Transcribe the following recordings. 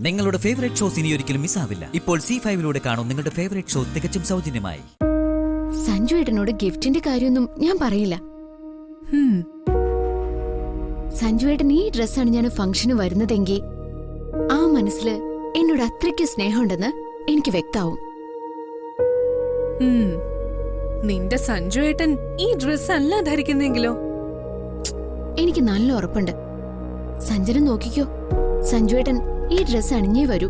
നിങ്ങളുടെ favourite shows ഇനി ഒരിക്കലും മിസ്സാവില്ല. ഇപ്പോൾ C5 കാണും നിങ്ങളുടെ ഫേവറേറ്റ് ഷോ തികച്ചും സൗജന്യമായി. സഞ്ജു ഏട്ടനോട് ഗിഫ്റ്റിന്റെ കാര്യമൊന്നും ഞാൻ പറയില്ല. സഞ്ജു ഏട്ടൻ ഈ ഡ്രസ്സാണ് ഞാൻ ഫംഗ്ഷന് വരുന്നതെങ്കിൽ ആ മനസ്സില് എന്നോട് അത്രയ്ക്ക് സ്നേഹമുണ്ടെന്ന് എനിക്ക് വ്യക്താവും. നിന്റെ സഞ്ജു ഏട്ടൻ ഈ ഡ്രസ് അല്ല ധരിക്കുന്നെങ്കിലോ? എനിക്ക് നല്ല ഉറപ്പുണ്ട്. സഞ്ജന നോക്കിക്കോ, സഞ്ജു ഏട്ടൻ ഈ ഡ്രസ് അണിഞ്ഞേ വരൂ.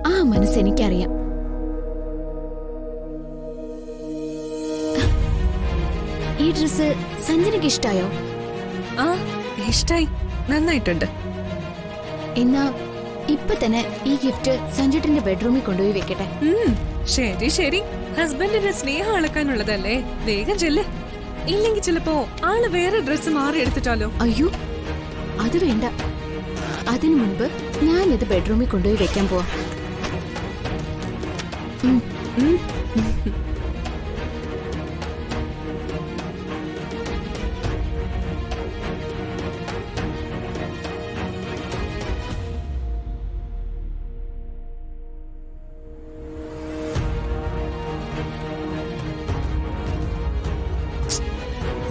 ആ മനസ്സ് എനിക്കറിയാം. ഈ ഡ്രസ് സഞ്ജനയ്ക്ക് ഇഷ്ടായോ? ആ, ഇഷ്ടായി, നന്നായിട്ടുണ്ട്. എന്നാ ഇപ്പൊ തന്നെ ഈ ഗിഫ്റ്റ് സഞ്ജുട്ടന്റെ ബെഡ്റൂമിൽ കൊണ്ടുപോയി വെക്കട്ടെ. ശരി ശരി, ഹസ്ബൻഡിന്റെ സ്നേഹം അളക്കാനുള്ളതല്ലേ, വേഗം ചെല്ല്. ഇല്ലെങ്കിൽ ചിലപ്പോ ആള് വേറെ ഡ്രസ് മാറി എടുത്തിട്ടാലോ? അയ്യോ, അത് വേണ്ട. അതിനു മുൻപ് ഞാനിത് ബെഡ്റൂമിൽ കൊണ്ടുപോയി വെക്കാൻ പോവാ.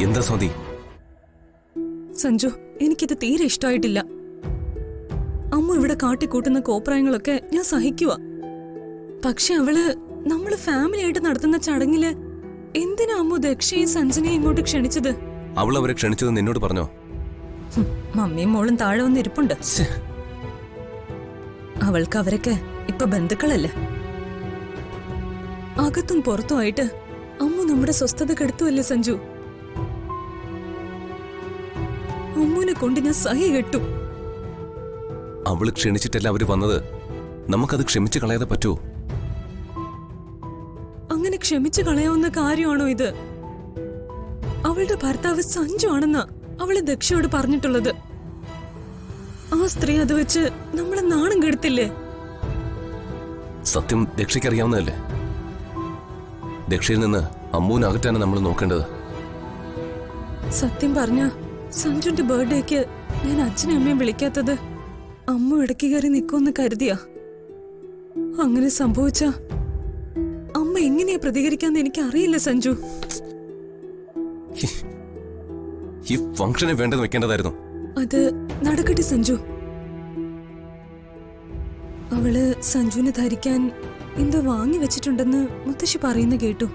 എന്താ സ്വാതി? സഞ്ജു, എനിക്കിത് തീരെ ഇഷ്ടമായിട്ടില്ല. അമ്മ ഇവിടെ കാട്ടിക്കൂട്ടുന്ന കോപ്രായങ്ങളൊക്കെ ഞാൻ സഹിക്കുക. പക്ഷെ നമ്മള് ഫാമിലി ആയിട്ട് നടത്തുന്ന ചടങ്ങില് എന്തിനാ അമ്മ ദക്ഷയും സഞ്ജനയും ഇങ്ങോട്ട് ക്ഷണിച്ചത്? അവൾ അവരെ ക്ഷണിച്ചത് നിന്നോട് പറഞ്ഞോ? മമ്മിയും മോളും താഴെ വന്ന് ഇരിപ്പുണ്ട്. അവൾക്ക് അവരൊക്കെ ഇപ്പൊ ബന്ധുക്കളല്ലേ. അകത്തും പുറത്തുമായിട്ട് അമ്മ നമ്മുടെ സ്വസ്ഥത കെടുത്തുവല്ലേ സഞ്ജു. അമ്മൂനെ കൊണ്ട് ഞാൻ സഹി കെട്ടു. അവള് ക്ഷണിച്ചിട്ടല്ല അവര് വന്നത്. നമുക്കത് ക്ഷമിച്ചു കളയാതെ പറ്റുമോ? അങ്ങനെ ക്ഷമിച്ചു കളയാവുന്ന കാര്യമാണോ ഇത്? അവളുടെ ഭർത്താവ് സഞ്ജു ആണെന്നാ അവള് ദക്ഷയോട് പറഞ്ഞിട്ടുള്ളത്. ആ സ്ത്രീ അത് വെച്ച് നമ്മളെ നാണം കെടുത്തില്ലേ? സത്യം ദക്ഷയ്ക്കറിയാവുന്നതല്ലേ. ദക്ഷയിൽ നിന്ന് അമ്മൂനെ അകറ്റാണ് നമ്മൾ നോക്കേണ്ടത്. സത്യം പറഞ്ഞ സഞ്ജുന്റെ ബർത്ത്ഡേക്ക് ഞാൻ അച്ഛനും അമ്മയും വിളിക്കാത്തത് അമ്മ ഇടയ്ക്ക് കയറി നിൽക്കുമെന്ന് കരുതിയാ. അങ്ങനെ സംഭവിച്ച അമ്മ എങ്ങനെയാ പ്രതികരിക്കാന്ന് എനിക്ക് അറിയില്ല സഞ്ജു. ഈ ഫംഗ്ഷനെ വേണ്ടത് വെക്കേണ്ടതായിരുന്നു. അത് നടക്കട്ടെ സഞ്ജു. അവള് സഞ്ജുവിനെ ധരിക്കാൻ എന്തോ വാങ്ങി വെച്ചിട്ടുണ്ടെന്ന് മുത്തശ്ശി പറയുന്ന കേട്ടു.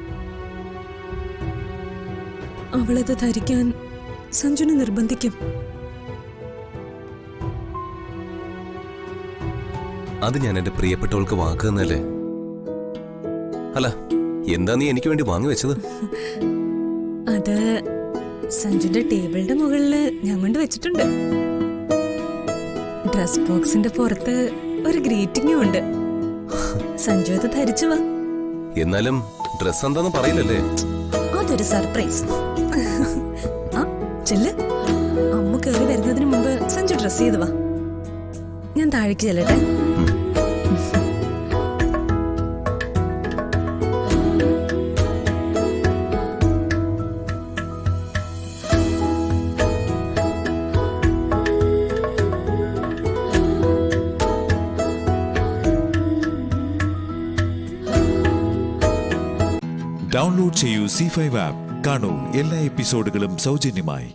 അവളത് ധരിക്കാൻ സഞ്ജുനെ നിർബന്ധിക്കും. അത് ഞാൻ എന്റെ പ്രിയപ്പെട്ടവൾക്ക് വാക്കുന്നല്ലേ. അല്ല, എന്താ നീ എനിക്ക് വേണ്ടി വാങ്ങി വെച്ചത്? അത് സഞ്ജുന്റെ ടേബിളിന്റെ മുകളില് ഞാൻ കൊണ്ട് വെച്ചിട്ടുണ്ട്. ഡ്രസ് ബോക്സിന്റെ പുറത്ത് ഒരു ഗ്രീറ്റിംഗും ഉണ്ട്. സഞ്ജു അത് ധരിച്ചു വാ. എന്നാലും ഡ്രസ് എന്താന്ന് പറയില്ലല്ലേ? അതൊരു സർപ്രൈസ്. ചെല്ല്, അമ്മ കയറി വരുന്നതിന് മുമ്പ് സഞ്ജു ഡ്രസ് ചെയ്ത് വാ. ഞാൻ താഴേക്ക് ചെല്ലട്ടെ. ഡൗൺലോഡ് ചെയ്യൂ C5 ആപ്പ്. കാണൂ എല്ലാ എപ്പിസോഡുകളും സൗജന്യമായി.